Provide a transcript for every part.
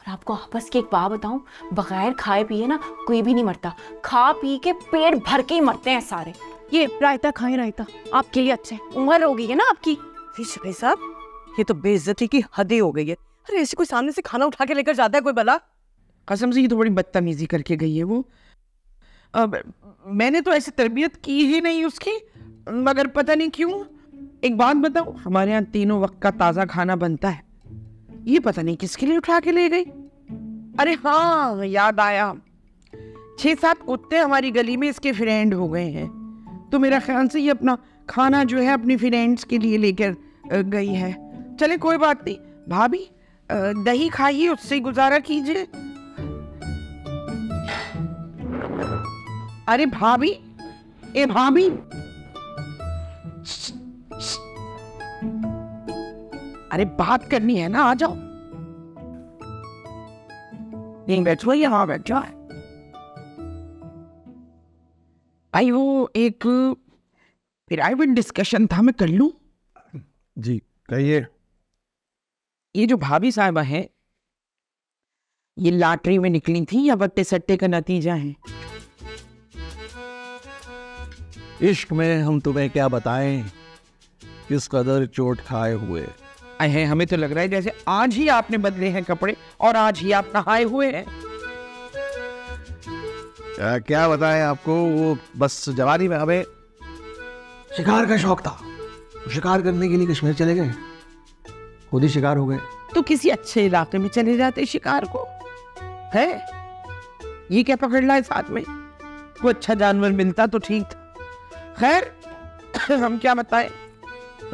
आपको आपस की एक बात बताऊं, बगैर खाए पिए ना कोई भी नहीं मरता, खा पी के पेट भर के ही मरते हैं सारे। ये रायता खाएं, रायता आपके लिए अच्छा है, उम्र हो गई है ना आपकी। भाई साहब, ये तो बेइज्जती की हद ही हो गई है। अरे ऐसे कोई सामने से खाना उठा के लेकर जाता है कोई भला? कसम से ये तो बड़ी बदतमीजी करके गई है वो। अब मैंने तो ऐसी तरबियत की ही नहीं उसकी, मगर पता नहीं क्यों। एक बात बताओ, हमारे यहाँ तीनों वक्त का ताज़ा खाना बनता है, ये पता नहीं किसके लिए उठा के ले गई। अरे हाँ, याद आया, 6-7 कुत्ते हमारी गली में इसके फ्रेंड हो गए हैं, तो मेरा ख्याल से ये अपना खाना जो है अपनी फ्रेंड्स के लिए लेकर गई है। चले कोई बात नहीं, भाभी दही खाइए, उससे गुजारा कीजिए। अरे भाभी, ए भाभी, अरे बात करनी है ना, आ जाओ। नहीं बैठो, यहाँ बैठो। भाई वो एक प्राइवेट डिस्कशन था, मैं कर लूं? जी कहिए। ये जो भाभी साहिबा है, ये लॉटरी में निकली थी या बट्टे सट्टे का नतीजा है? इश्क में हम तुम्हें क्या बताएं, किस कदर चोट खाए हुए। अहे हमें तो लग रहा है जैसे आज ही आपने बदले हैं कपड़े और आज ही आप नहाए हुए हैं। क्या बताएं आपको, वो बस जवानी में हमें शिकार का शौक था, शिकार करने के लिए कश्मीर चले गए, खुद ही शिकार हो गए। तो किसी अच्छे इलाके में चले जाते शिकार को, है ये क्या पकड़ लाए साथ में? कोई अच्छा जानवर मिलता तो ठीक था। खैर हम क्या बताएं।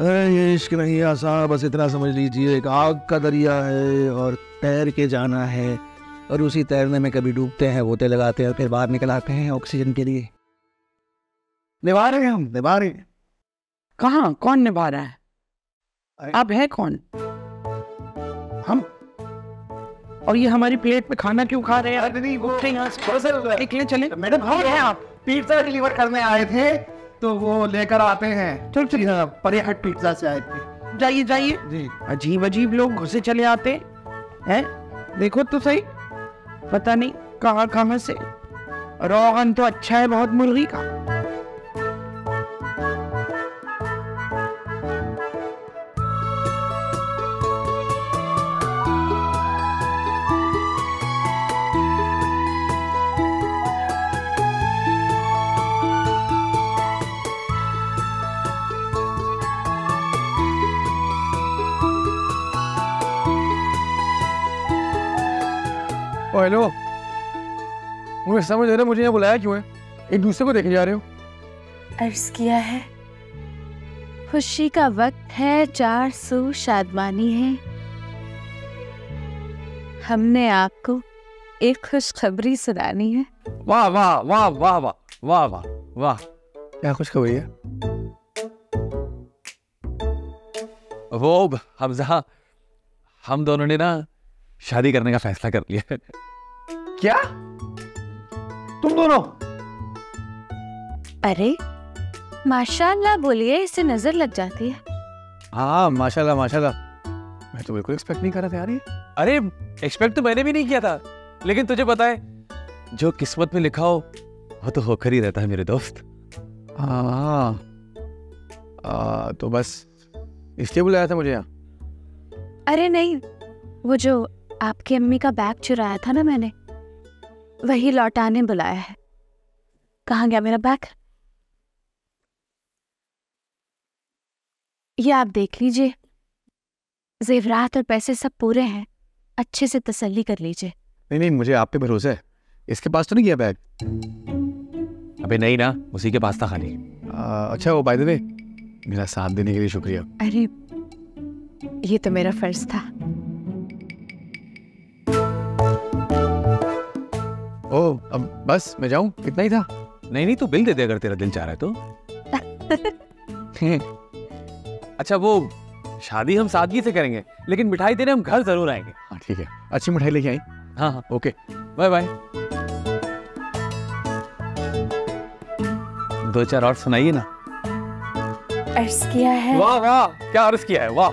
ये इश्क नहीं आसान, बस इतना समझ लीजिए, एक आग का दरिया है और तैर के जाना है, और उसी तैरने में कभी डूबते हैं, बोते लगाते हैं, फिर बाहर निकल आते हैं ऑक्सीजन के लिए। निभा रहे हैं हम, निभा रहे हैं। कहाँ, कौन निभा रहा है? आप है कौन? हम। और ये हमारी प्लेट पे खाना क्यों खा रहे हैं? अरे नहीं, वो यहाँ से निकले चले। मैडम कौन है आप? पिज्जा डिलीवर करने आए थे, तो वो लेकर आते हैं। चल चल, परिहट पिज्जा से आए थे। जाइए जाइए। जी। अजीब अजीब लोग घुसे चले आते हैं, देखो तो सही, पता नहीं कहाँ कहाँ से। रोगन तो अच्छा है बहुत मुर्गी का। हेलो, मुझे समझ आ रहा है मुझे यहाँ बुलाया क्यों है? एक दूसरे को देखने जा रहे हो? अर्ज किया है, खुशी का वक्त है, 4 सू शादमानी है। हमने आपको एक खुशखबरी सुनानी है। वाह वाह वाह वाह वाह वाह वाह वाह, क्या खुशखबरी है? वो हमजा, हम दोनों ने ना शादी करने का फैसला कर लिया है। क्या? तुम दोनों? अरे माशाल्लाह बोलिए, इससे नजर लग जाती है। हाँ माशाल्लाह माशाल्लाह, मैं तो बिल्कुल एक्सपेक्ट नहीं कर रहा था यार ये। अरे एक्सपेक्ट तो मैंने भी नहीं किया था, लेकिन तुझे पता है जो किस्मत में लिखा हो वो तो होकर ही रहता है मेरे दोस्त। हाँ, तो बस इसलिए बुलाया था मुझे यहाँ? अरे नहीं, वो जो आपकी अम्मी का बैग चुराया था ना मैंने, वही लौटाने बुलाया है। कहाँ गया मेरा बैग? ये आप देख लीजिए, जेवरात और पैसे सब पूरे हैं, अच्छे से तसल्ली कर लीजिए। नहीं नहीं, मुझे आप पे भरोसा है, इसके पास तो नहीं गया बैग? अबे नहीं ना, उसी के पास था खाली। अच्छा, वो बाय द वे, मेरा साथ देने के लिए शुक्रिया। अरे ये तो मेरा फर्ज था। ओह, अब बस मैं जाऊं, इतना ही था? नहीं नहीं, तू बिल दे दे अगर तेरा दिल चाह रहा है तो। अच्छा, वो शादी हम सादगी से करेंगे, लेकिन मिठाई देने हम घर जरूर आएंगे। हाँ ठीक है, अच्छी मिठाई लेके आई। हाँ हाँ, ओके, बाय बाय। 2-4 और सुनाइए ना। अर्ज किया है। वाह वाह, क्या अर्ज किया है, वाह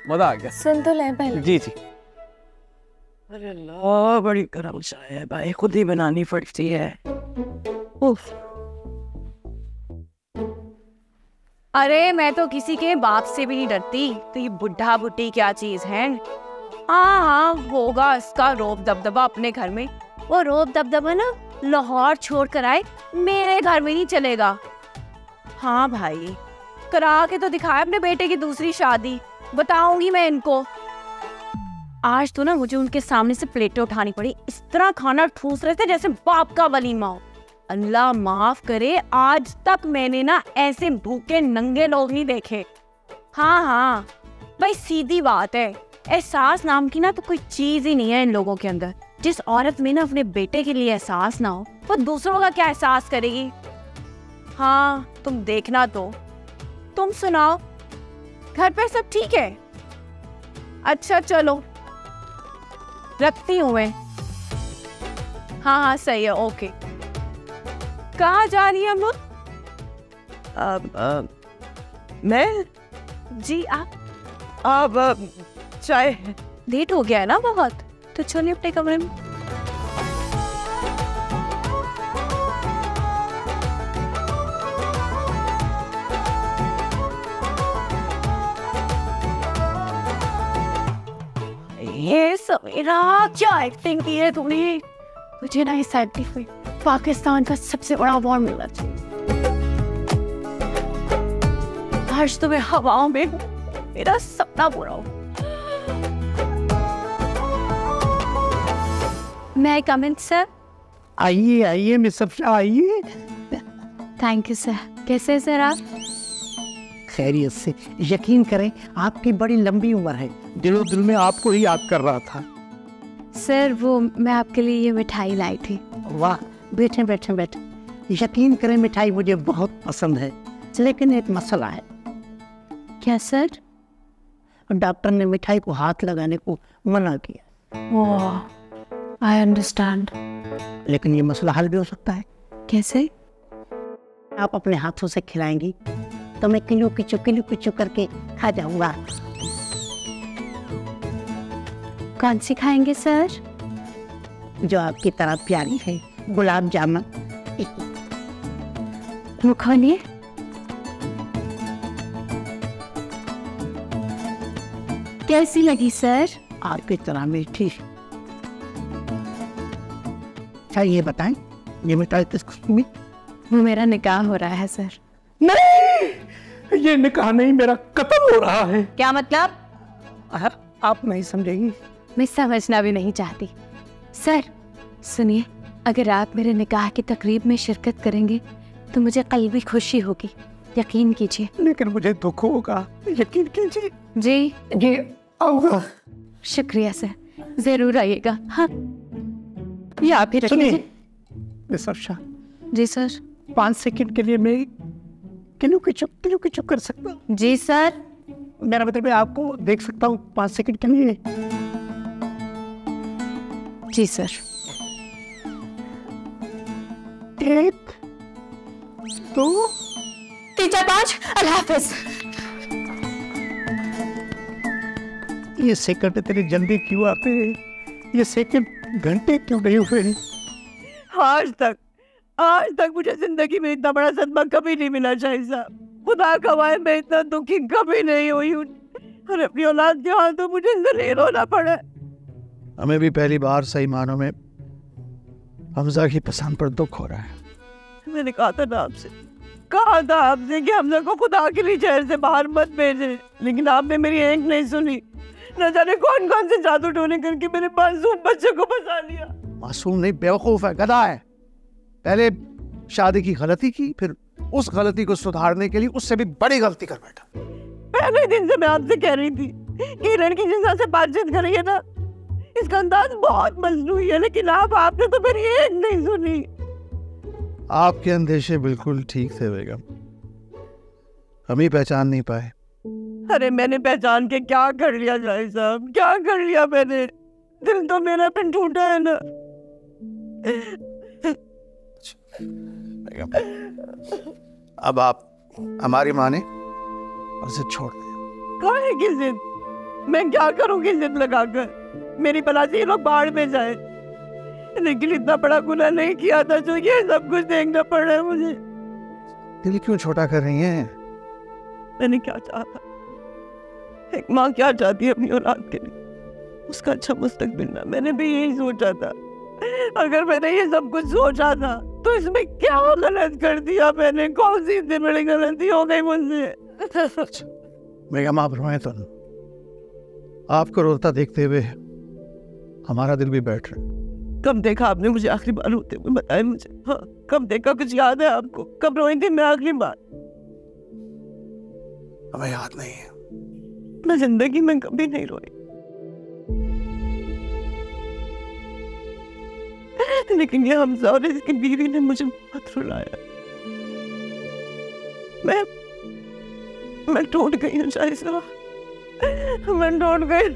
मजा आ गया। सुन तो ले पहले। जी जी। अरे अल्लाह, बड़ी गरम चाय है भाई, खुद ही बनानी पड़ती है। उफ। अरे मैं तो किसी के बाप से भी नहीं डरती, तो ये बुढ़ा बुढ़ी क्या चीज है। हाँ हाँ, होगा इसका रोब दबदबा अपने घर में। वो रोब दबदबा ना लाहौर छोड़ कर आए, मेरे घर में नहीं चलेगा। हाँ भाई, करा के तो दिखाए अपने बेटे की दूसरी शादी, बताऊंगी मैं इनको। आज तो ना मुझे उनके सामने से प्लेटें उठानी पड़ी, इस तरह खाना ठूस रहे थे जैसे बाप का वलीमा हो। अल्लाह माफ करे, आज तक मैंने ना ऐसे भूखे नंगे लोग नहीं देखे। हाँ हाँ भाई, सीधी बात है, एहसास नाम की ना तो कोई चीज ही नहीं है इन लोगों के अंदर। जिस औरत में ना अपने बेटे के लिए एहसास ना हो, वो दूसरों का क्या एहसास करेगी। हाँ तुम देखना तो। तुम सुनाओ, घर पे सब ठीक है? अच्छा चलो, रखती हूँ मैं। हाँ हाँ सही है, ओके। कहाँ जा रही है हम लोग? मैं? जी आप? अब चाय। लेट हो गया है ना बहुत, तो चलिए अपने कमरे में। ये सवेरा क्या एक्टिंग की है तूने। मुझे ना इस साइड में पाकिस्तान का सबसे बड़ा अवार्ड मिलना चाहिए। आज तो मैं हवाओं में हूँ, मेरा सपना पूरा हो। मैं कम इन सर? आइए आइए मिस अफशा, आइए। Thank you sir. कैसे हैं सर आप? खैरियत से। यकीन करें आपकी बड़ी लंबी उम्र है, दिलो दिल में आपको ही याद कर रहा था। सर वो मैं आपके लिए ये मिठाई लाई थी। वाह, बैठे बैठे बैठे। यकीन करें मिठाई मुझे बहुत पसंद है, लेकिन एक मसला है। क्या सर? डॉक्टर ने मिठाई को हाथ लगाने को मना किया। ओह, आई अंडरस्टैंड। लेकिन ये मसला हल भी हो सकता है। कैसे? आप अपने हाथों से खिलाएंगी तो मैं किलो किचू करके खा जाऊंगा। कौन सी खाएंगे सर? जो आपकी तरह प्यारी है, गुलाब जामुन। वो खानिए। कैसी लगी सर? आपकी तरह मीठी। अच्छा ये बताएं, ये मिठाई किसको मिली? वो मेरा निकाह हो रहा है सर। नहीं, ये निकाह नहीं, मेरा कत्ल हो रहा है। क्या मतलब? आप नहीं समझेंगी। मैं समझना भी नहीं चाहती। सर सुनिए, अगर आप मेरे निकाह की तकरीब में शिरकत करेंगे तो मुझे कल्बी खुशी होगी, यकीन कीजिए। लेकिन मुझे दुख होगा, यकीन कीजिए। जी ये आऊंगा। शुक्रिया सर, जरूर आइएगा। हाँ ये आप ही रख सुनिए लीजिए। मिस अफशा, जी सर। 5 सेकंड के लिए मैं किलो की चुप कर सकता हूँ? जी सर। मेरा मतलब है आपको देख सकता हूँ 5 सेकंड के लिए? जी सर। 1 2 3 4 5। अल्लाह हाफिज। ये सेकंड इतने जल्दी क्यों आते हैं? ये सेकंड घंटे क्यों नहीं हुए? आज तक मुझे जिंदगी में इतना बड़ा सदमा कभी नहीं मिला शाहिद साहब। खुदा कमाए मैं इतना दुखी कभी नहीं हुई हूँ। और अपनी औलाद के हाथ तो मुझे जलील होना पड़ा। हमें भी पहली बार सही मानों में हमजा की पसंद पर दुख हो रहा है। मैंने कहा था आपसे कि हमजा को खुदा के लिए शहर से बाहर मत भेजे, लेकिन आपने मेरी एक नहीं सुनी। न जाने कौन कौन से जादू टोने करके मेरे मासूम बच्चे को फंसा लिया। मासूम नहीं, बेवकूफ है, गधा है। पहले शादी की गलती की, फिर उस गलती को सुधारने के लिए उससे भी बड़ी गलती कर बैठा। पहले दिन से मैं आपसे कह रही थी कि लड़की जिस से बातचीत कर रही है ना, इसका अंदाज बहुत मजनूई है, लेकिन आपने तो मेरी एक नहीं सुनी। आपके अंदेशे बिल्कुल ठीक थे बेगम, हम ही पहचान नहीं पाए। अरे मैंने पहचान के क्या कर लिया जाहिद साहब, क्या कर लिया मैंने? दिल तो मेरा फिर टूटा है ना। बेगम, अब आप हमारी माने और जिद छोड़ दें। काहे की जिद? मैं क्या करूंगी जिद लगाकर? मेरी बला से ये लोग बाहर में जाए, लेकिन इतना बड़ा गुनाह नहीं किया था जो ये सब कुछ देखना पड़ रहा है मुझे। दिल क्यों छोटा कर रही हैं? मैंने क्या चाहा था, एक माँ क्या चाहती है अपनी औलाद के लिए, उसका अच्छा मुस्तकबिल ना। मैंने भी यही सोचा था। अगर मैंने ये सब कुछ सोचा था तो इसमें क्या गलत कर दिया मैंने? कौन सी इतनी बड़ी गलती हो गई मुझसे? मेरा माँ फरमाए तो आपको रोता देखते हुए हमारा दिल भी बैठ रहा है। कब देखा आपने मुझे आखिरी बार रोते हुए? बताए मुझे। हाँ, कब देखा? कुछ याद है आपको? कब रोई थी मैं आखिरी बार? हमें याद नहीं है। मैं जिंदगी में कभी नहीं रोई, लेकिन ये हमजा और इसकी बीवी ने मुझे बहुत रुलाया। मैं टूट गई हूँ शायद, मैं टूट गई।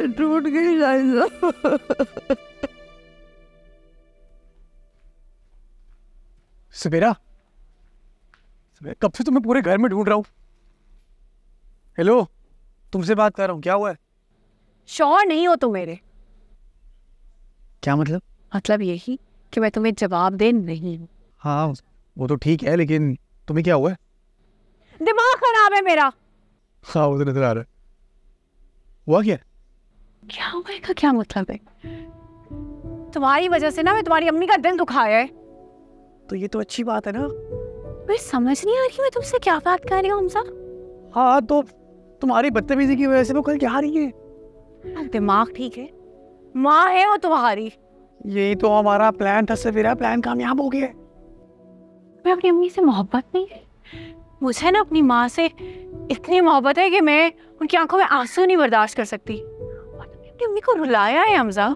टूट गई शायद। सवेरा, कब से तुम्हें पूरे घर में ढूंढ रहा हूँ। हेलो, तुमसे बात कर रहा हूँ, क्या हुआ है? श्योर नहीं हो तुम मेरे? क्या मतलब? मतलब यही कि मैं तुम्हें जवाब दे नहीं हूँ। हाँ वो तो ठीक है, लेकिन तुम्हें क्या हुआ है? दिमाग खराब है मेरा। हाँ वो तो नजर आ रहा है। हुआ क्या? क्या हुआ का क्या मतलब है? तुम्हारी वजह से ना मैं तुम्हारी अम्मी का दिल दुखाया है। तो ये तो अच्छी बात है ना। मुझे समझ नहीं आ रही मैं तुमसे क्या बात कर रही हूँ हमजा। हाँ तो तुम्हारी बदतमीजी की वजह से वो कल क्या रही है। दिमाग ठीक है? माँ है वो तुम्हारी। यही तो हमारा प्लान था सवेरा, प्लान कामयाब हो गया। मैं अपनी अम्मी से मोहब्बत नहीं, मुझे ना अपनी माँ से इतनी मोहब्बत है कि मैं उनकी आंखों में आंसू नहीं बर्दाश्त कर सकती। और तुमने अपनी अम्मी को रुलाया है हमजा।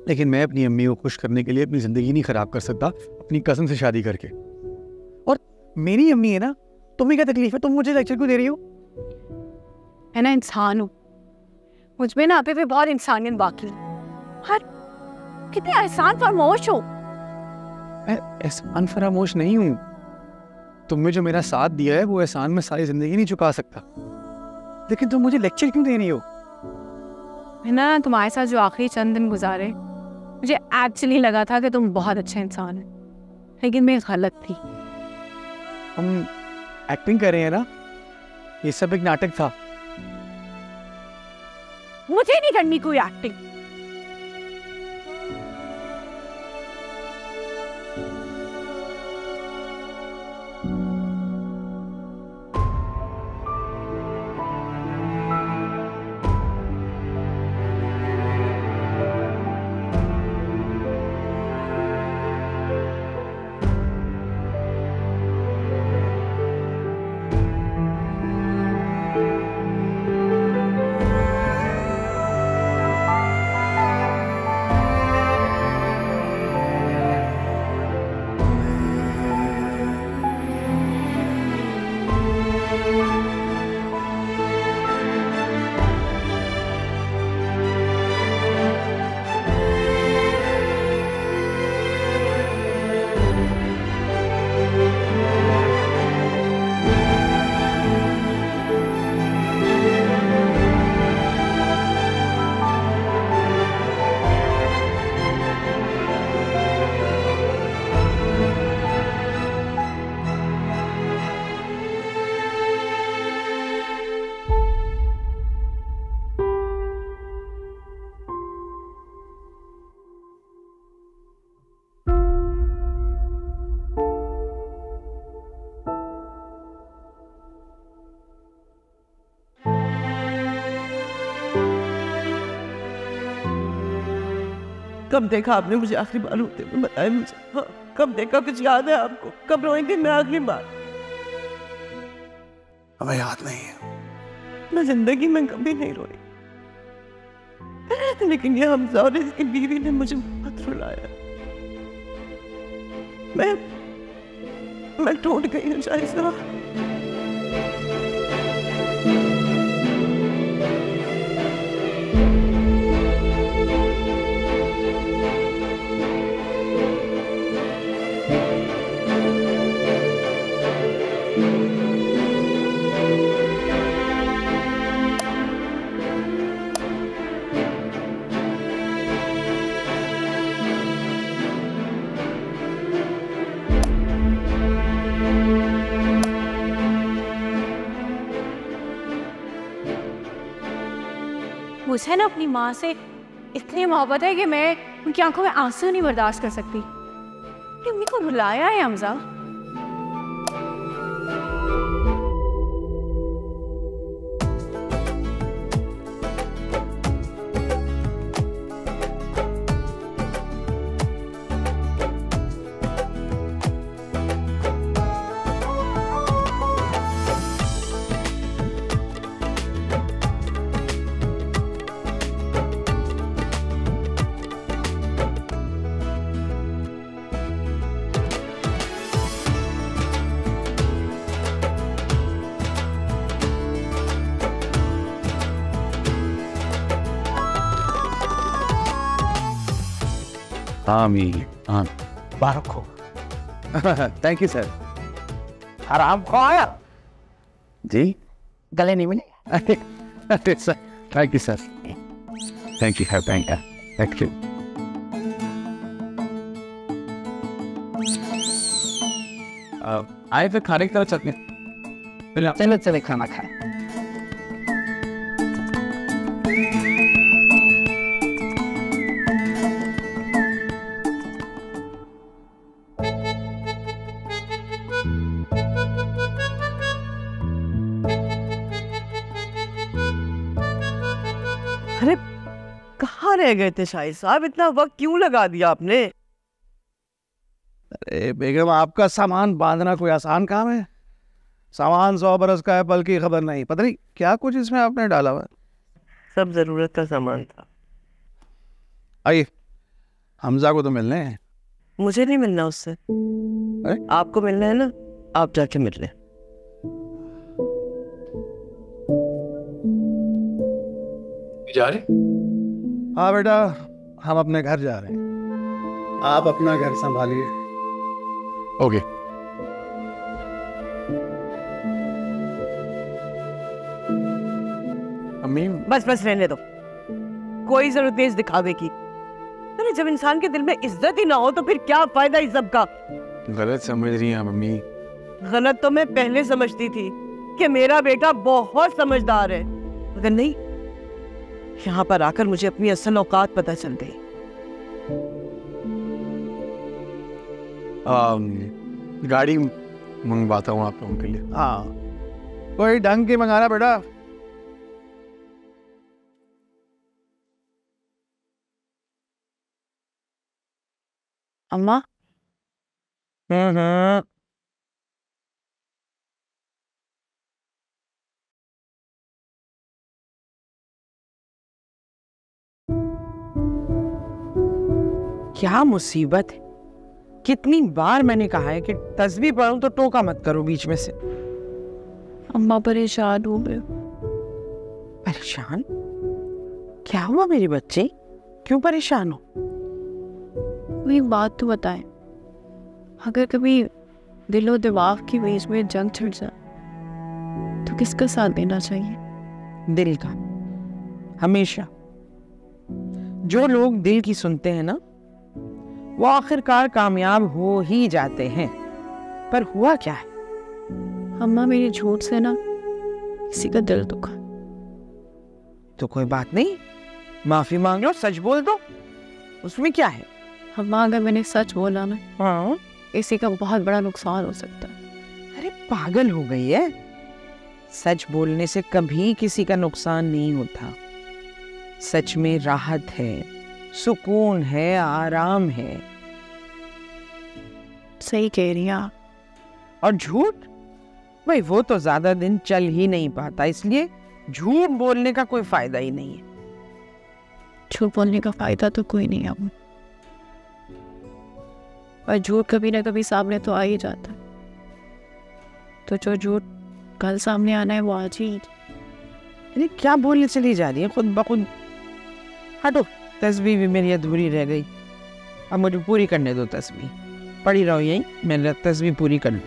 लेकिन मैं अपनी अम्मी को खुश करने के लिए अपनी जिंदगी नहीं खराब कर सकता अपनी कज़न से शादी करके। और मेरी अम्मी है ना, तुम्हें क्या तकलीफ है? तुम मुझे लेक्चर क्यों दे रही हो? मैं ना इंसान हूँ, मुझ में ना अभी भी बहुत इंसानियत बाकी है। हर कितने एहसान फरामोश हो। मैं एहसान फरामोश नहीं हूँ। तुमने जो मेरा साथ दिया है वो एहसान मैं सारी जिंदगी नहीं चुका सकता। लेकिन तुम मुझे लेक्चर क्यों दे रही हो? मैं ना तुम्हारे साथ जो आखिरी चंद दिन गुजारे, मुझे एक्चुअली लगा था कि तुम बहुत अच्छे इंसान हो, लेकिन मैं गलत थी। हम एक्टिंग कर रहे हैं ना, ये सब एक नाटक था। मुझे नहीं करनी कोई एक्टिंग। कब देखा आपने मुझे आखिरी बार रोते हुए? बताए मुझे। हाँ, कब देखा? कुछ याद है आपको? कब रोई थी मैं आखिरी बार? हमें याद नहीं है। मैं जिंदगी में कभी नहीं रोई, लेकिन ये हमजा और इसकी बीवी ने मुझे बहुत रुलाया। मैं टूट गई हूँ शायद। मुझे ना अपनी माँ से इतनी मोहब्बत है कि मैं उनकी आंखों में आंसू नहीं बर्दाश्त कर सकती। मम्मी को रुलाया है हमजा। आमीन। हाँ बारक हो। Thank you sir. हराम खाया जी गले नहीं मिले। अरे sir thank you sir. Thank you thank you. आए फिर खाने की तरफ चलते हैं। चलो चले खाना खाए। अरे कहाँ रह गए थे शाहिद साहब, इतना वक्त क्यों लगा दिया आपने? अरे बेगम, आपका सामान बांधना कोई आसान काम है? सामान 100 बरस का है, पल की खबर नहीं। पता नहीं क्या कुछ इसमें आपने डाला हुआ है। सब जरूरत का सामान था। आइए, हमजा को तो मिलने हैं। मुझे नहीं मिलना उससे। आपको मिलना है ना, आप जाके मिल लें। जा रहे? हाँ बेटा, हम अपने घर जा रहे हैं। आप अपना घर संभालिए। ओके। अम्मी बस बस रहने दो, कोई जरूरत नहीं इस दिखावे की। अरे जब इंसान के दिल में इज्जत ही ना हो तो फिर क्या फायदा इस सब का? गलत समझ रही हैं मम्मी। गलत तो मैं पहले समझती थी कि मेरा बेटा बहुत समझदार है, मगर नहीं, यहाँ पर आकर मुझे अपनी असल औकात पता चल गई। गाड़ी मंगवाता हूँ आप लोगों के लिए। हाँ, कोई ढंग की मंगाना बेटा। अम्मा क्या मुसीबत है। कितनी बार मैंने कहा है कि तस्बीह पढ़ूं तो टोका मत करो बीच में से। अम्मा परेशान हो गए। परेशान? क्या हुआ मेरे बच्चे, क्यों परेशान हो? वो एक बात तो बताएं, अगर कभी दिलो दिमाग की बीच में जंग छिड़ जाए तो किसका साथ देना चाहिए? दिल का। हमेशा जो लोग दिल की सुनते हैं ना, वो आखिरकार कामयाब हो ही जाते हैं। पर हुआ क्या है? अम्मा मेरे झूठ से ना किसी का दिल दुखा। तो कोई बात नहीं, माफी मांग लो, सच बोल दो, उसमें क्या है? अम्मा अगर मैंने सच बोला ना, हाँ, इसी का बहुत बड़ा नुकसान हो सकता है। अरे पागल हो गई है, सच बोलने से कभी किसी का नुकसान नहीं होता। सच में राहत है, सुकून है, आराम है। सही कह रही हैं आप। और झूठ, भाई वो तो ज्यादा दिन चल ही नहीं पाता, इसलिए झूठ बोलने का कोई फायदा ही नहीं है। झूठ बोलने का फायदा तो कोई नहीं है अम्मा, और झूठ कभी ना कभी सामने तो आ ही जाता है। तो जो झूठ कल सामने आना है वो आज ही। अरे क्या बोलने चली जा रही है खुद ब खुद? हटो, तस्बीह भी मेरी अधूरी रह गई, अब मुझे पूरी करने दो। तस्बीह पढ़ी रहो यहीं, मैंने तस्बीह पूरी कर लूँ।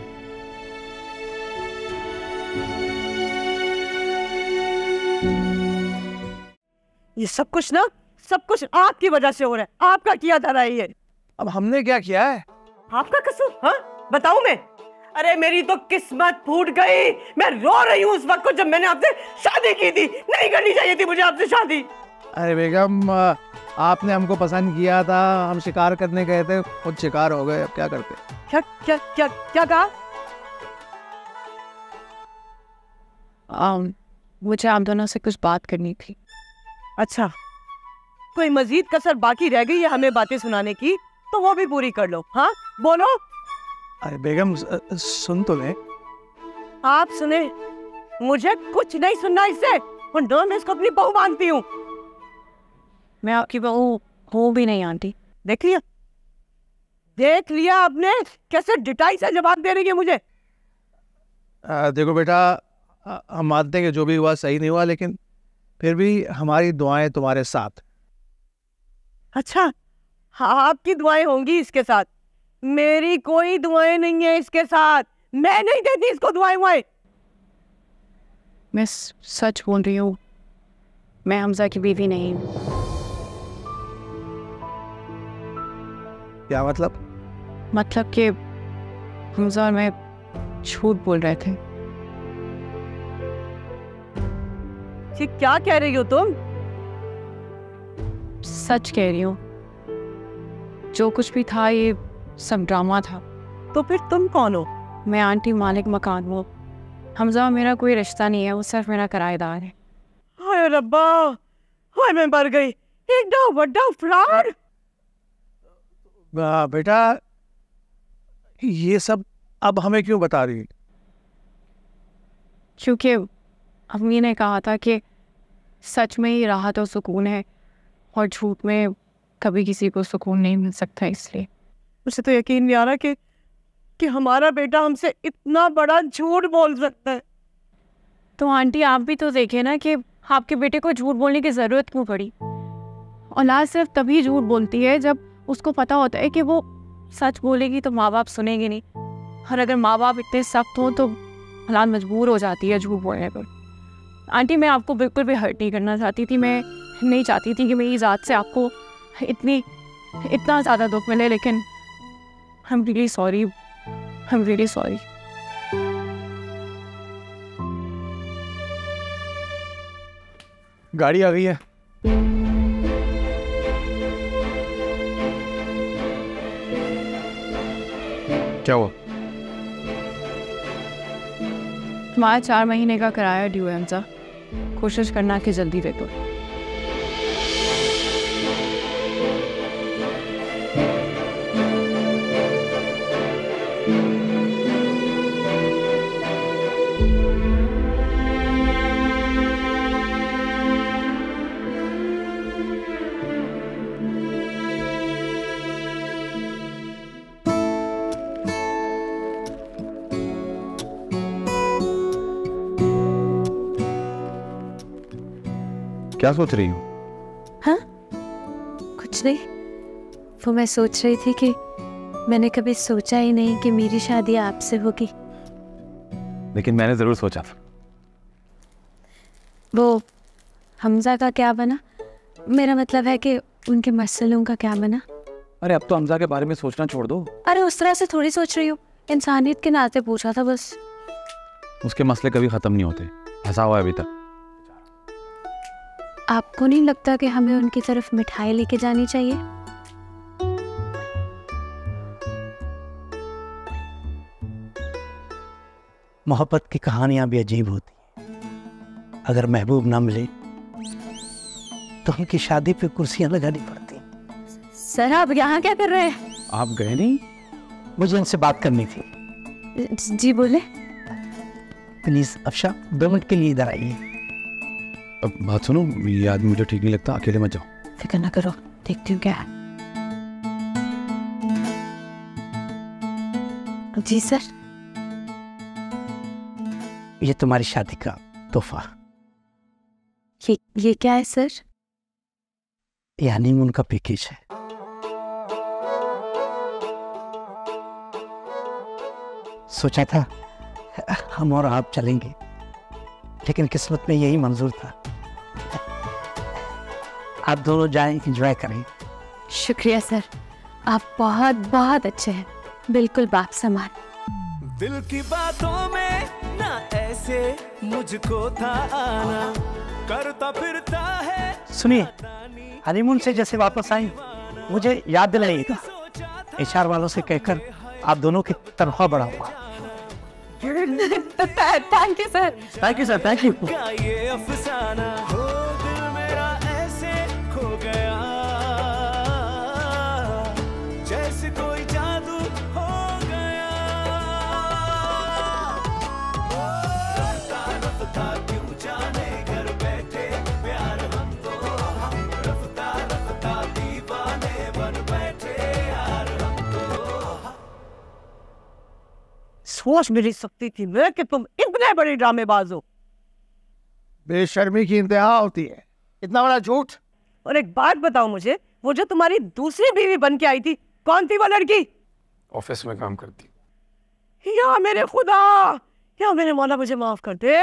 ये सब कुछ ना, सब कुछ आपकी वजह से हो रहा है। आपका किया धरा है ये। अब हमने क्या किया है? आपका कसूर? हाँ बताऊं मैं? अरे मेरी तो किस्मत फूट गई। मैं रो रही हूँ उस वक्त को जब मैंने आपसे शादी की थी। नहीं करनी चाहिए थी मुझे आपसे शादी। अरे बेगम, आपने हमको पसंद किया था, हम शिकार करने गए थे, खुद शिकार हो गए, अब क्या करते? क्या क्या क्या क्या कहा? मुझे आप दोनों से कुछ बात करनी थी। अच्छा, कोई मजीद कसर बाकी रह गई है हमें बातें सुनाने की, तो वो भी पूरी कर लो। हाँ बोलो। अरे बेगम, सुन तो ले। आप सुने, मुझे कुछ नहीं सुनना इससे, और न मैं इसको अपनी बहू मानती हूँ। मैं आपकी बहू हूँ भी नहीं आंटी। देख लिया, देख लिया आपने कैसे डिटाई से जवाब दे रही है मुझे। देखो बेटा, हम मानते हैं कि जो भी हुआ सही नहीं हुआ, लेकिन फिर भी हमारी दुआएं तुम्हारे साथ। अच्छा, हाँ, आपकी दुआएं होंगी इसके साथ, मेरी कोई दुआएं नहीं है इसके साथ। मैं नहीं देती इसको दुआएं हुए। मैं सच बोल रही हूँ, मैं हमजा की बीवी नहीं हूँ। क्या मतलब? मतलब कि हमजा और मैं झूठ बोल रहे थे। जी क्या कह रही हो तुम? सच कह रही हूँ, जो कुछ भी था ये सब ड्रामा था। तो फिर तुम कौन हो? मैं आंटी मालिक मकान हूँ। हमजा मेरा कोई रिश्ता नहीं है, वो सिर्फ मेरा किराएदार है। हाय रब्बा, हाय मैं मर गई, इतना बड़ा फ्रॉड। बेटा, ये सब अब हमें क्यों बता रही? क्योंकि अम्मी ने कहा था कि सच में ही राहत और सुकून है, और झूठ में कभी किसी को सुकून नहीं मिल सकता। इसलिए मुझे तो यकीन नहीं आ रहा कि हमारा बेटा हमसे इतना बड़ा झूठ बोल सकता है। तो आंटी आप भी तो देखे ना कि आपके बेटे को झूठ बोलने की ज़रूरत क्यों पड़ी। औलाद सिर्फ तभी झूठ बोलती है जब उसको पता होता है कि वो सच बोलेगी तो माँ बाप सुनेंगे नहीं, और अगर माँ बाप इतने सख्त हों तो औलाद मजबूर हो जाती है झूठ बोलने पर। आंटी मैं आपको बिल्कुल भी हर्ट नहीं करना चाहती थी, मैं नहीं चाहती थी कि मेरी ज़ात से आपको इतना ज़्यादा दुख मिले, लेकिन I am really sorry, I am really sorry. गाड़ी आ गई है। क्या हुआ? तुम्हारा 4 महीने का किराया ड्यू है हमजा, कोशिश करना कि जल्दी दे दो। क्या सोच रही हो? हाँ, कुछ नहीं। वो मैं सोच रही थी कि मैंने कभी सोचा ही नहीं कि मेरी शादी आपसे होगी। लेकिन मैंने जरूर सोचा था। वो हमजा का क्या बना? मेरा मतलब है कि उनके मसलों का क्या बना? अरे अब तो हमजा के बारे में सोचना छोड़ दो। अरे उस तरह से थोड़ी सोच रही हूँ, इंसानियत के नाते पूछा था बस। उसके मसले कभी खत्म नहीं होते, फंसा हुआ है अभी तक। आपको नहीं लगता कि हमें उनकी तरफ मिठाई लेके जानी चाहिए? मोहब्बत की कहानियां भी अजीब होती हैं। अगर महबूब ना मिले तो उनकी शादी पे कुर्सियां लगानी पड़ती हैं। सर आप यहाँ क्या कर रहे हैं? आप गए नहीं? मुझे उनसे बात करनी थी। जी बोले। प्लीज अफशा, 2 मिनट के लिए इधर आइए। अब बात सुनो, ये आदमी मुझे ठीक नहीं लगता, अकेले मत जाओ। फिक्र ना करो, देखती हूँ क्या है। जी सर। ये तुम्हारी शादी का तोहफा। ये क्या है सर? ये हनीमून का पैकेज है। सोचा था हम और आप चलेंगे, लेकिन किस्मत में यही मंजूर था। आप दोनों जाएं, एंजॉय करें। शुक्रिया सर, आप बहुत बहुत अच्छे हैं, बिल्कुल बाप समान। दिल की बातों में ना ऐसे मुझको था आना, करता फिरता है सुनिए, हनीमून से जैसे वापस आई मुझे याद दिलाइएगा। HR वालों से कहकर आप दोनों की तनख्वाह बढ़ाऊंगा। Thank you sir. Thank you sir, thank you. क्या ये अफसाना हो, दिल मेरा ऐसे खो गया, जैसे कोई जादू हो गया। रफ्ता रफ्ता क्यों जाने घर बैठे प्यार हम तो, हम रफ्ता रफ्ता दीवाने बन बैठे यार हम तो। सोच भी नहीं सकती थी मैं कि तुम इतने बड़े ड्रामेबाज हो। बेशर्मी की इंतहा होती है, इतना बड़ा झूठ। और एक बात बताओ मुझे, वो जो तुम्हारी दूसरी बीवी बन के आई थी, कौन थी वो लड़की? ऑफिस में काम करती। या मेरे खुदा, या मेरे मौला मुझे माफ कर दे।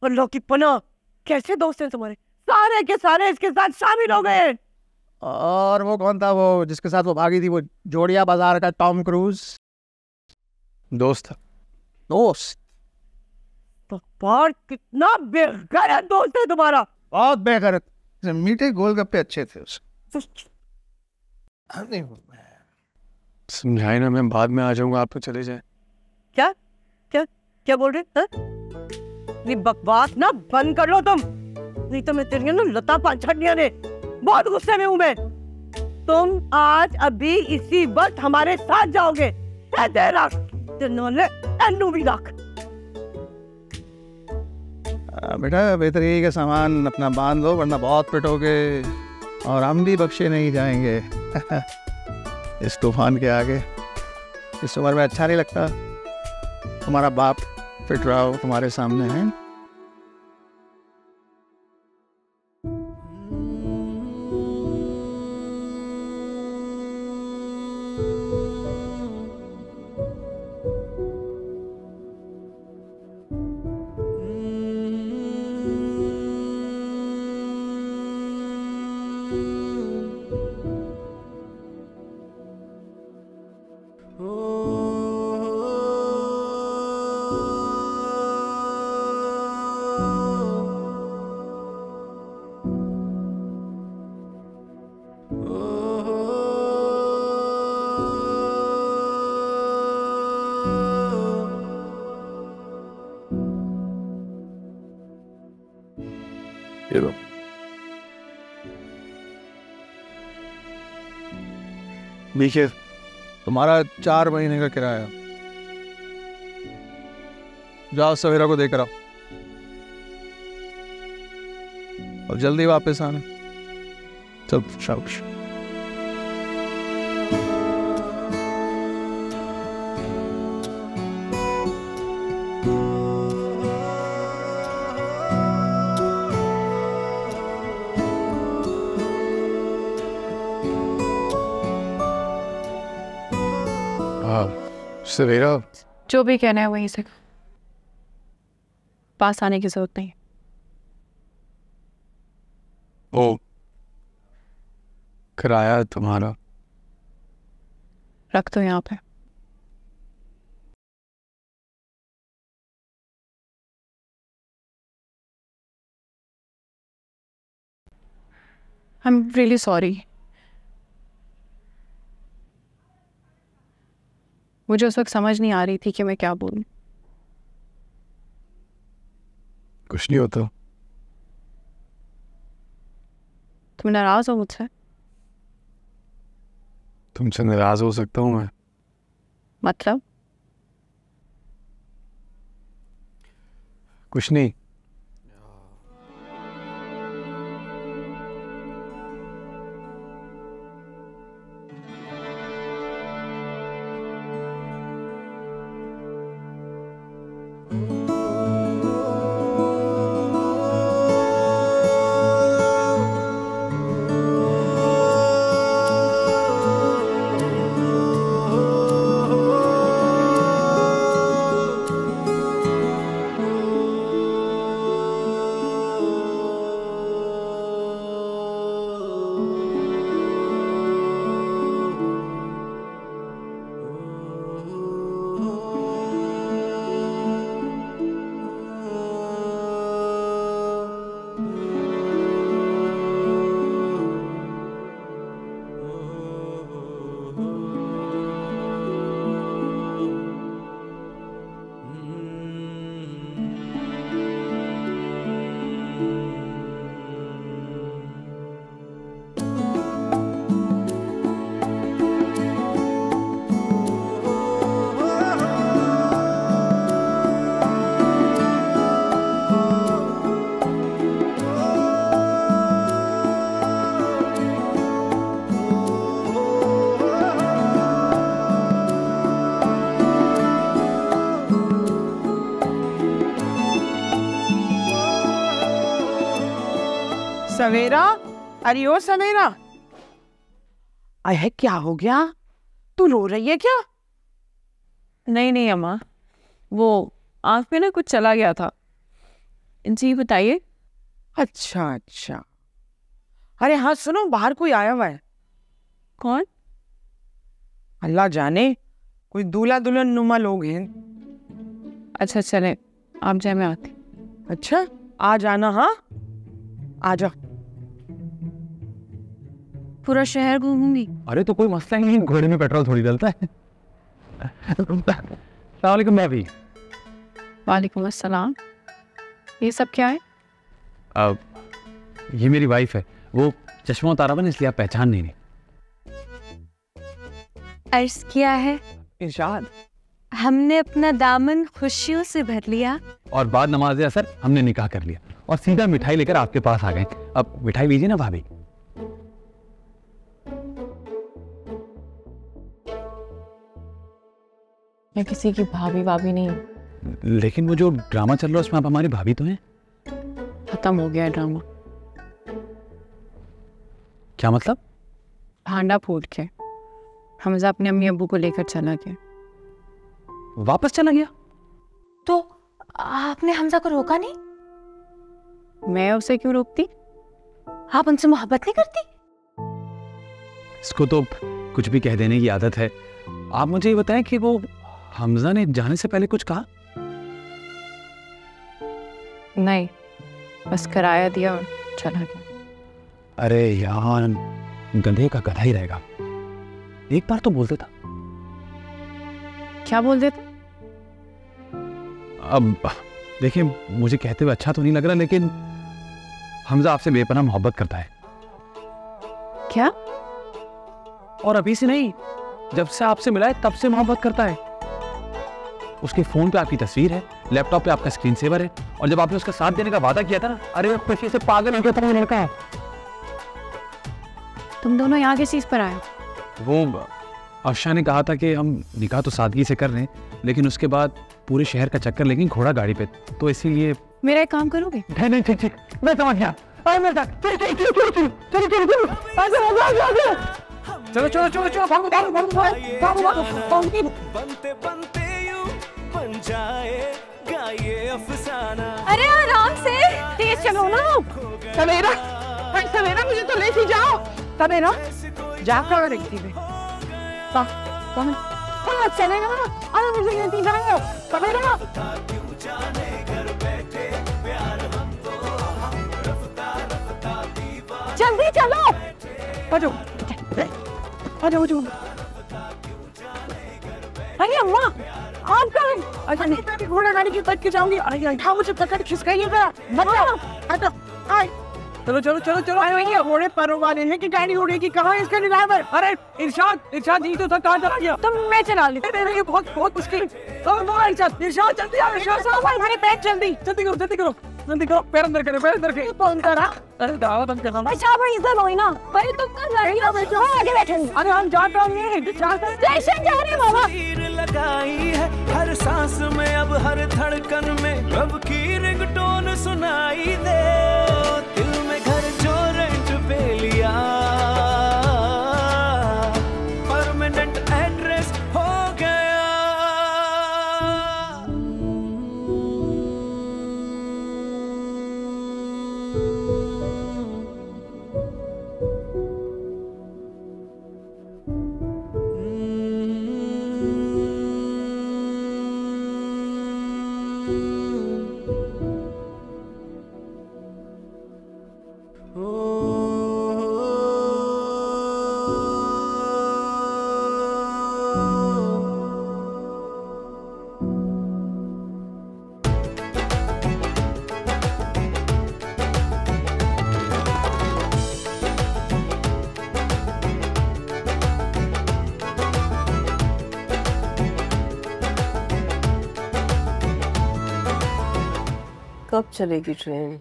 अल्लाह की पनाह, कैसे दोस्त हैं तुम्हारे, सारे के सारे इसके साथ शामिल हो गए। और वो कौन था वो जिसके साथ वो भागी थी, वो जोड़िया बाजार का टॉम क्रूज? दोस्त था। दोस्त? तो बार कितना बेगैरत दोस्त है तुम्हारा। बहुत बेगैरत। मीठे गोलगप्पे अच्छे थे उसके। समझाए ना, मैं बाद में आ जाऊंगा, आप तो चले जाए। क्या क्या क्या बोल रहे हैं? ये बकवास ना बंद कर लो तुम, नहीं तो मैं तेरी ना लता पाछड़ियां ने। बहुत गुस्से में हूं मैं। तुम आज अभी इसी वक्त हमारे साथ जाओगे। भी रख। बेटा बेहतर यही का सामान अपना बांध लो, वरना बहुत पिटोगे और हम भी बख्शे नहीं जाएंगे। इस तूफान के आगे। इस उम्र में अच्छा नहीं लगता तुम्हारा बाप फिट रहा हो तुम्हारे सामने है। ये लो। देखिए तुम्हारा 4 महीने का किराया, जाओ सवेरा को देकर आओ और जल्दी वापस आना। चल शाबाश। सवेरा, जो भी कहना है वहीं से, पास आने की जरूरत नहीं। ओ किराया तुम्हारा रख दो यहाँ पे। I am really sorry. मुझे उस वक्त समझ नहीं आ रही थी कि मैं क्या बोलूं। कुछ नहीं होता। तुम नाराज हो मुझसे? तुमसे नाराज हो सकता हूं मैं? मतलब? कुछ नहीं। सवेरा, अरे ओ सवेरा, अरे क्या हो गया? तू रो रही है क्या? नहीं नहीं अम्मा, वो आँख में ना कुछ चला गया था। जी बताइए। अच्छा अच्छा, अरे हाँ सुनो, बाहर कोई आया हुआ है। कौन? अल्लाह जाने, कोई दूल्हा दुल्हन नुमा लोग हैं। अच्छा चले, आप जाए, मैं आती। अच्छा, आ जाना। हाँ आ जा। पूरा शहर घूमूंगी। अरे तो कोई मसला ही नहीं, घोड़े में पेट्रोल थोड़ी डलता है। अस्सलाम वालेकुम भाभी। वालेकुम अस्सलाम। ये सब क्या है? अब ये मेरी वाइफ है, वो चश्मा उतारा बना इसलिए आप पहचान नहीं। अर्ज किया है, इरशाद। हमने अपना दामन खुशियों से भर लिया और बाद नमाज असर हमने निकाह कर लिया और सीधा मिठाई लेकर आपके पास आ गए। अब मिठाई लीजिए ना भाभी। मैं किसी की भाभी भाभी नहीं। लेकिन वो जो ड्रामा चल रहा है उसमें आप हमारी भाभी तो हैं। खत्म हो गया ड्रामा। क्या मतलब? भांडा फूट के हमजा अपने अम्मी अब्बू को लेकर चला गया। वापस चला गया? तो आपने हमजा को रोका नहीं? मैं उसे क्यों रोकती? आप उनसे मोहब्बत नहीं करती? इसको तो कुछ भी कह देने की आदत है। आप मुझे ये बताएं कि वो हमजा ने जाने से पहले कुछ कहा? नहीं, बस किराया दिया और चला गया। अरे यार, गधे का गधा ही रहेगा। एक बार तो बोल देता। क्या बोल देते? अब देखिए, मुझे कहते हुए अच्छा तो नहीं लग रहा, लेकिन हमजा आपसे बेपनाह मोहब्बत करता है। क्या? और अभी से नहीं, जब से आपसे मिला है तब से मोहब्बत करता है। उसके फोन पे आपकी तस्वीर है, लैपटॉप पे आपका स्क्रीन सेवर है, और जब आपने उसका साथ देने का वादा किया था ना, अरे वो खुशी से पागल हो गया था वो लड़का। तुम दोनों यहाँ किस चीज पर आए? वो अफशा ने कहा था कि हम निकाह तो सादगी से कर रहे हैं, लेकिन उसके बाद पूरे शहर का चक्कर लेंगे घोड़ा गाड़ी पे, तो इसीलिए। मेरा एक काम करोगे? नहीं ठीक ठीक, मैं समझ गया। चलो चलो चलो चलो, भागो भागो भागो भागो भागो। बनते बनते यूं बन जाएगा ये अफसाना। अरे आराम से, तेज चलो ना। सवेरा, सवेरा मुझे तो ले ही जाओ। सवेरा, जा कर रखती है। कौन चलेगा ना? अरे मुझे ये नहीं जाएगा। सवेरा, क्यों जाने घर बैठे प्यार हम तो हम रफ्ता रफ्ता दीवाने। जल्दी चलो। आजो आजो आजो। अरे अम्मा, आप कहाँ? अच्छा नहीं, मैं भी घोड़ा गाड़ी की तक के जाऊंगी। अरे हाँ, मुझे पकड़ खिसकाइएगा। मतलब आए। चलो चलो चलो चलो। अरे ये घोड़े परों वाले हैं कि गाड़ी उड़ेगी? कहाँ है इसका ड्राइवर? अरे इरशाद, इरशाद जी तो था, कहाँ चला गया? तुम, मैं चला ली। ये बहुत मुश्किल। इरशाद, इरशाद जल्दी आओ। इरशाद साहब, हमारे पैर जल्दी जल्दी करो जल्दी करो जल्दी करो। पैर अंदर करो, पैर अंदर करो। कौन करा? अरे दावा बंद करना। अच्छा भाई इधर हो ना, पर तुम कर रही हो, बैठो आगे बैठो। अरे हम जाते हैं, स्टेशन जा रहे बाबा। तीर लगाई है हर सांस में, अब हर धड़कन में रब की रिंगटोन सुनाई दे। दिल में घर जो रेंट पे लिया, परमानेंट एड्रेस हो गया। कब चलेगी ट्रेन?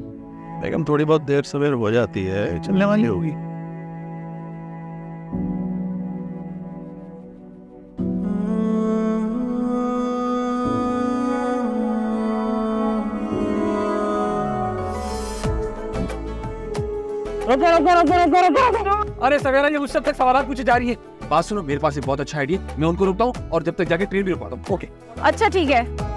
बेगम थोड़ी बहुत देर सवेर हो जाती है, चलने वाली होगी। अरे सवेरा ये उस तक सवाल पूछे जा रही है। बात सुनो, मेरे पास एक बहुत अच्छा आइडिया, मैं उनको रुकता हूँ और जब तक जाके ट्रेन भी रुकवाता हूँ। ओके अच्छा ठीक है।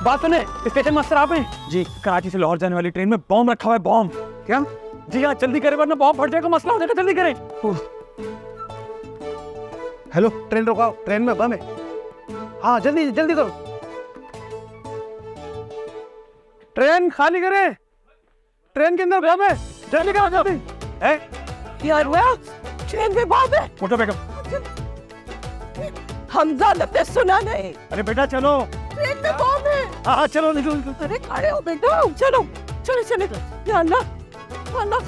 बात सुने, स्टेशन मास्टर आप हैं जी? कराची से लाहौर जाने वाली ट्रेन में बॉम्ब रखा हुआ है। बॉम्ब? क्या? जी हाँ, जल्दी करें वरना बॉम्ब फट जाएगा, मसला हो जाएगा, जल्दी करें। हेलो, ट्रेन रुकाओ, ट्रेन में बम है। हाँ जल्दी जल्दी करो, ट्रेन खाली करें, ट्रेन के अंदर बम है, जल्दी करो जल्दी। क्या हुआ? ट्रेन में बम है। Motor backup. हमजा ने सुना नहीं। अरे बेटा चलो, ट्रेन में बम है। हाँ चलो निकलो निकलो। अरे खड़े हो बेटा, चलो चलो चलो। या अल्लाह, या अल्लाह,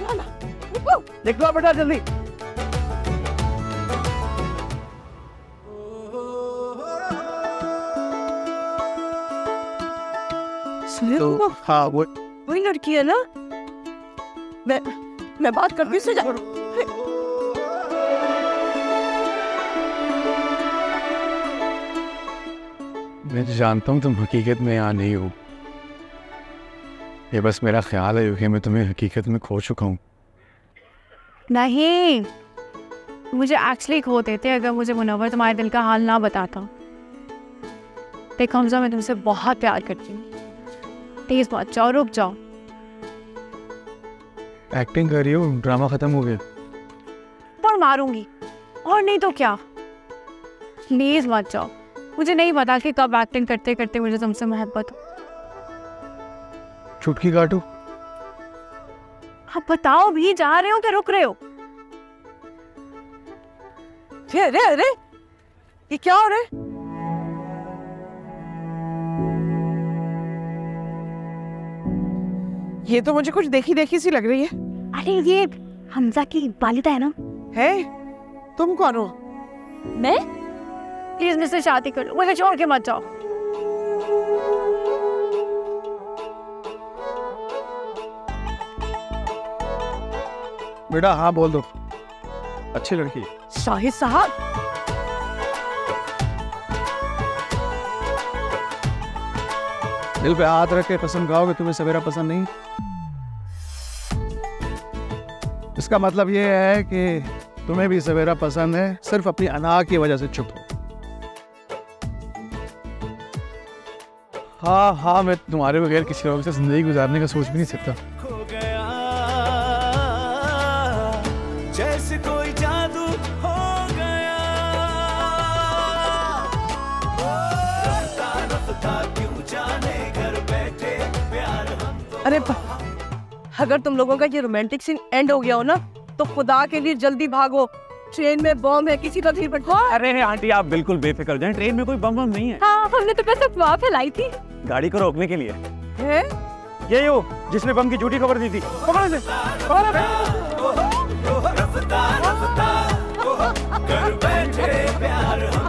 या अल्लाह, निकलो निकलो बेटा जल्दी। तो हाँ वही लड़की है ना? मैं बात करती से जा। मैं जानता हूँ तुम हकीकत में यहाँ नहीं हो, ये बस मेरा ख्याल है क्योंकि मैं तुम्हें हकीकत में खो चुका हूँ। नहीं, मुझे एक्चुअली खो देते अगर मुझे मुनव्वर तुम्हारे दिल का हाल ना बताता। देखो हमजा, मैं तुमसे बहुत प्यार करती हूँ, प्लीज मत जाओ, रुक जाओ। एक्टिंग कर रही हो, ड्रामा खत्म हो गया। पर मारूंगी, और नहीं तो क्या। प्लीज मत जाओ, मुझे नहीं पता कि कब एक्टिंग करते करते मुझे तुमसे मोहब्बत हो। चुटकी काटो। अब बताओ भी, जा रहे हो कि रुक रहे हो? अरे अरे, ये क्या हो रहा है? ये तो मुझे कुछ देखी देखी सी लग रही है। अरे ये हमजा की वालिदा है ना? है? तुम कौन हो? मैं? प्लीज मुझसे शादी कर लो, मुझे छोड़ के मत जाओ। बेटा हाँ बोल दो, अच्छी लड़की। शाहिद साहब, दिल पे हाथ रख के कसम खाओ कि तुम्हें सवेरा पसंद नहीं। इसका मतलब ये है कि तुम्हें भी सवेरा पसंद है, सिर्फ अपनी अना की वजह से चुप हो। हाँ हाँ, मैं तुम्हारे बगैर किसी और से जिंदगी गुजारने का सोच भी नहीं सकता। खो गया जैसे कोई जादू हो गया, रफ्ता रफ्ता क्यों जाने घर बैठे प्यार हम तो। अरे अगर तुम लोगों का ये रोमांटिक सीन एंड हो गया हो ना, तो खुदा के लिए जल्दी भागो, ट्रेन में बम है, किसी का तीर पड़। अरे आंटी आप बिल्कुल बेफिक्र जाएं, ट्रेन में कोई बम बम नहीं है। हाँ, हमने तो बस अफवाह फैलाई थी। गाड़ी को रोकने के लिए है? यही हो जिसने बम की झूठी खबर दी थी। पकड़ो इसे, पकड़ो इसे। रफ्ता रफ्ता घर बैठे प्यार हम